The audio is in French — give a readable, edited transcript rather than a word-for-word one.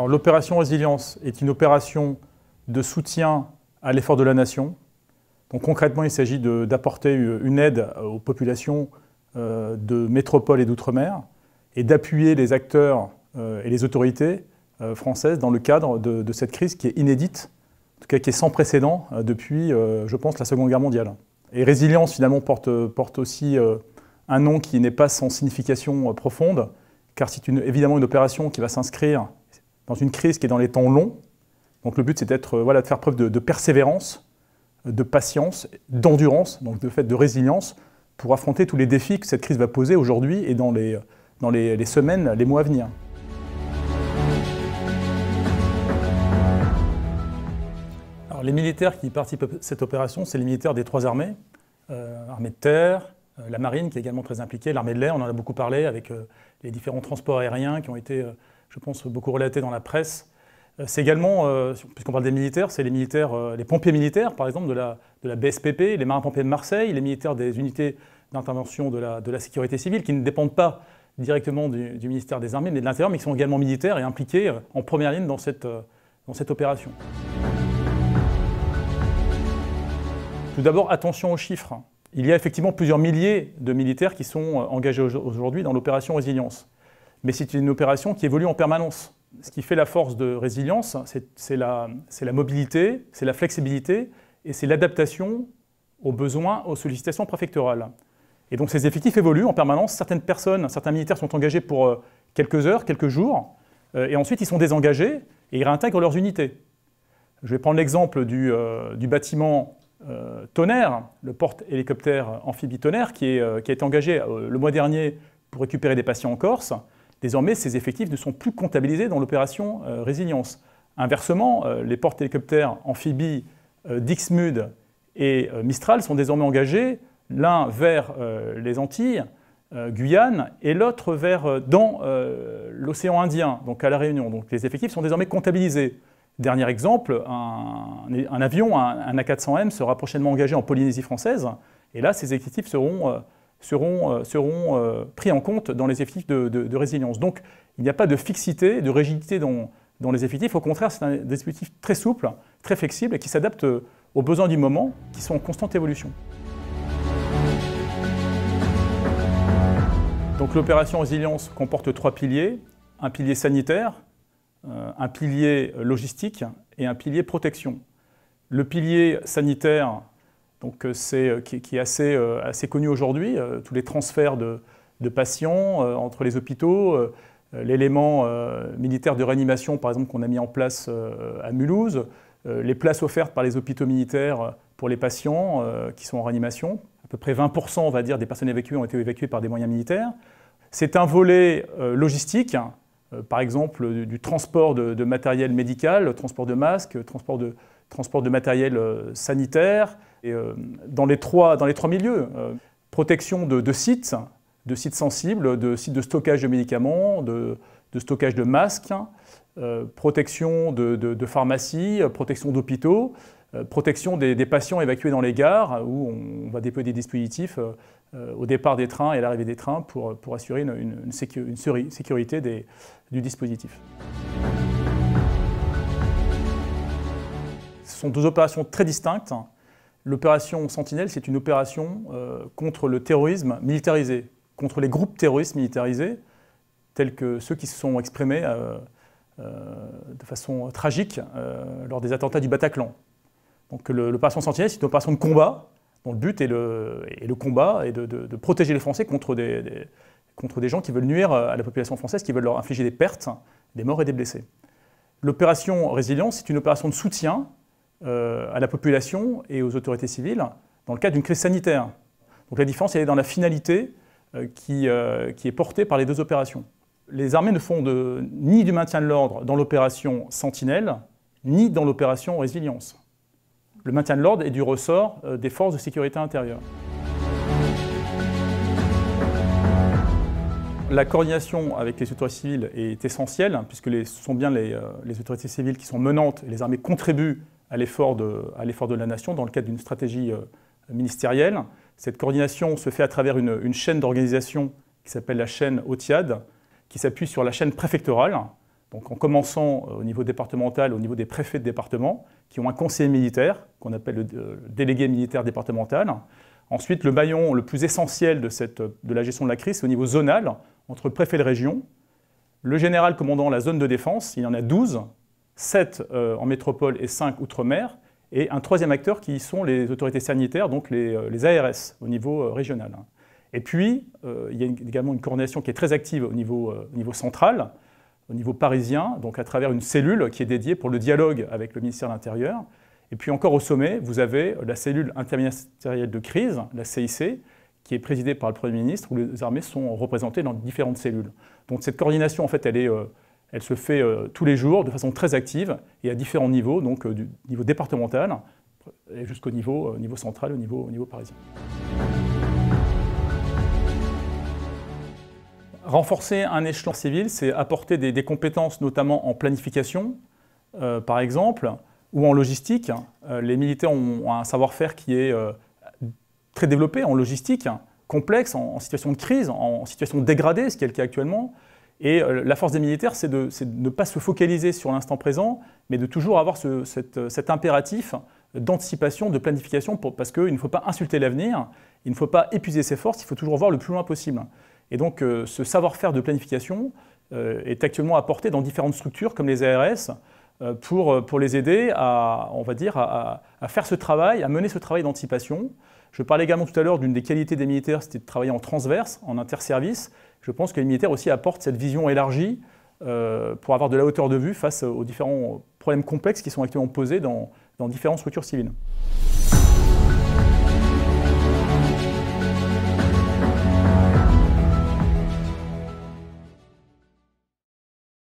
Alors l'opération Résilience est une opération de soutien à l'effort de la nation. Donc concrètement, il s'agit d'apporter une aide aux populations de métropole et d'outre-mer et d'appuyer les acteurs et les autorités françaises dans le cadre de cette crise qui est inédite, en tout cas qui est sans précédent depuis, je pense, la Seconde Guerre mondiale. Et Résilience, finalement, porte aussi un nom qui n'est pas sans signification profonde, car c'est évidemment une opération qui va s'inscrire dans une crise qui est dans les temps longs. Donc le but, c'est de faire preuve de persévérance, de patience, d'endurance, donc de fait de résilience, pour affronter tous les défis que cette crise va poser aujourd'hui et dans les semaines, les mois à venir. Alors, les militaires qui participent à cette opération, c'est les militaires des trois armées, armée de terre, la marine qui est également très impliquée, l'armée de l'air, on en a beaucoup parlé avec les différents transports aériens qui ont été, je pense, beaucoup relatés dans la presse. C'est également, puisqu'on parle des militaires, c'est les militaires, les pompiers militaires, par exemple, de la BSPP, les marins-pompiers de Marseille, les militaires des unités d'intervention de la sécurité civile, qui ne dépendent pas directement du ministère des Armées, mais de l'Intérieur, mais qui sont également militaires et impliqués en première ligne dans cette opération. Tout d'abord, attention aux chiffres. Il y a effectivement plusieurs milliers de militaires qui sont engagés aujourd'hui dans l'opération Résilience. Mais c'est une opération qui évolue en permanence. Ce qui fait la force de Résilience, c'est la mobilité, c'est la flexibilité et c'est l'adaptation aux besoins, aux sollicitations préfectorales. Et donc ces effectifs évoluent en permanence. Certaines personnes, certains militaires sont engagés pour quelques heures, quelques jours, et ensuite ils sont désengagés et ils réintègrent leurs unités. Je vais prendre l'exemple du bâtiment Tonnerre, le porte-hélicoptère amphibie Tonnerre, qui a été engagé le mois dernier pour récupérer des patients en Corse. Désormais, ces effectifs ne sont plus comptabilisés dans l'opération Résilience. Inversement, les porte-hélicoptères amphibies Dixmude et Mistral sont désormais engagés, l'un vers les Antilles, Guyane, et l'autre dans l'océan Indien, donc à La Réunion. Donc les effectifs sont désormais comptabilisés. Dernier exemple, un avion, un A400M, sera prochainement engagé en Polynésie française, et là, ces effectifs seront pris en compte dans les effectifs de Résilience. Donc, il n'y a pas de fixité, de rigidité dans les effectifs. Au contraire, c'est un dispositif très souple, très flexible et qui s'adapte aux besoins du moment, qui sont en constante évolution. Donc, l'opération Résilience comporte trois piliers. Un pilier sanitaire, un pilier logistique et un pilier protection. Le pilier sanitaire, donc, qui est assez connu aujourd'hui, tous les transferts de patients entre les hôpitaux, l'élément militaire de réanimation, par exemple, qu'on a mis en place à Mulhouse, les places offertes par les hôpitaux militaires pour les patients qui sont en réanimation. À peu près 20%, on va dire, des personnes évacuées ont été évacuées par des moyens militaires. C'est un volet logistique, par exemple du transport de matériel médical, transport de masques, transport de matériel sanitaire, et dans les trois milieux, protection de sites sensibles, de sites de stockage de médicaments, de stockage de masques, protection de pharmacies, protection d'hôpitaux, protection des patients évacués dans les gares, où on va déployer des dispositifs au départ des trains et à l'arrivée des trains pour assurer une sécurité du dispositif. Ce sont deux opérations très distinctes. L'opération Sentinelle, c'est une opération contre le terrorisme militarisé, contre les groupes terroristes militarisés, tels que ceux qui se sont exprimés de façon tragique lors des attentats du Bataclan. Donc l'opération Sentinelle, c'est une opération de combat, dont le but est le combat et de protéger les Français contre des gens qui veulent nuire à la population française, qui veulent leur infliger des pertes, des morts et des blessés. L'opération Résilience, c'est une opération de soutien à la population et aux autorités civiles dans le cadre d'une crise sanitaire. Donc la différence, elle est dans la finalité qui est portée par les deux opérations. Les armées ne font ni du maintien de l'ordre dans l'opération Sentinelle, ni dans l'opération Résilience. Le maintien de l'ordre est du ressort des forces de sécurité intérieure. La coordination avec les autorités civiles est essentielle, puisque ce sont bien les autorités civiles qui sont menantes et les armées contribuent à l'effort de la nation dans le cadre d'une stratégie ministérielle. Cette coordination se fait à travers une chaîne d'organisation qui s'appelle la chaîne OTIAD, qui s'appuie sur la chaîne préfectorale. Donc en commençant au niveau départemental, au niveau des préfets de département, qui ont un conseiller militaire, qu'on appelle le délégué militaire départemental. Ensuite, le maillon le plus essentiel de la gestion de la crise, c'est au niveau zonal, entre le préfet de région, le général commandant la zone de défense, il y en a 12, 7 en métropole et 5 outre-mer, et un troisième acteur qui sont les autorités sanitaires, donc les ARS au niveau régional. Et puis, il y a également une coordination qui est très active au niveau central, au niveau parisien, donc à travers une cellule qui est dédiée pour le dialogue avec le ministère de l'Intérieur. Et puis encore au sommet, vous avez la cellule interministérielle de crise, la CIC, qui est présidée par le Premier ministre, où les armées sont représentées dans différentes cellules. Donc cette coordination, en fait, elle se fait tous les jours, de façon très active, et à différents niveaux, donc du niveau départemental, et jusqu'au niveau central, au niveau parisien. Renforcer un échelon civil, c'est apporter des compétences, notamment en planification, par exemple, ou en logistique. Les militaires ont un savoir-faire qui est très développé en logistique, complexe, en situation de crise, en situation dégradée, ce qui est le cas actuellement. Et la force des militaires, c'est de ne pas se focaliser sur l'instant présent, mais de toujours avoir cet impératif d'anticipation, de planification, parce qu'il ne faut pas insulter l'avenir, il ne faut pas épuiser ses forces, il faut toujours voir le plus loin possible. Et donc ce savoir-faire de planification est actuellement apporté dans différentes structures comme les ARS pour les aider à faire ce travail, à mener ce travail d'anticipation. Je parlais également tout à l'heure d'une des qualités des militaires, c'était de travailler en transverse, en interservice. Je pense que les militaires aussi apportent cette vision élargie pour avoir de la hauteur de vue face aux différents problèmes complexes qui sont actuellement posés dans différentes structures civiles.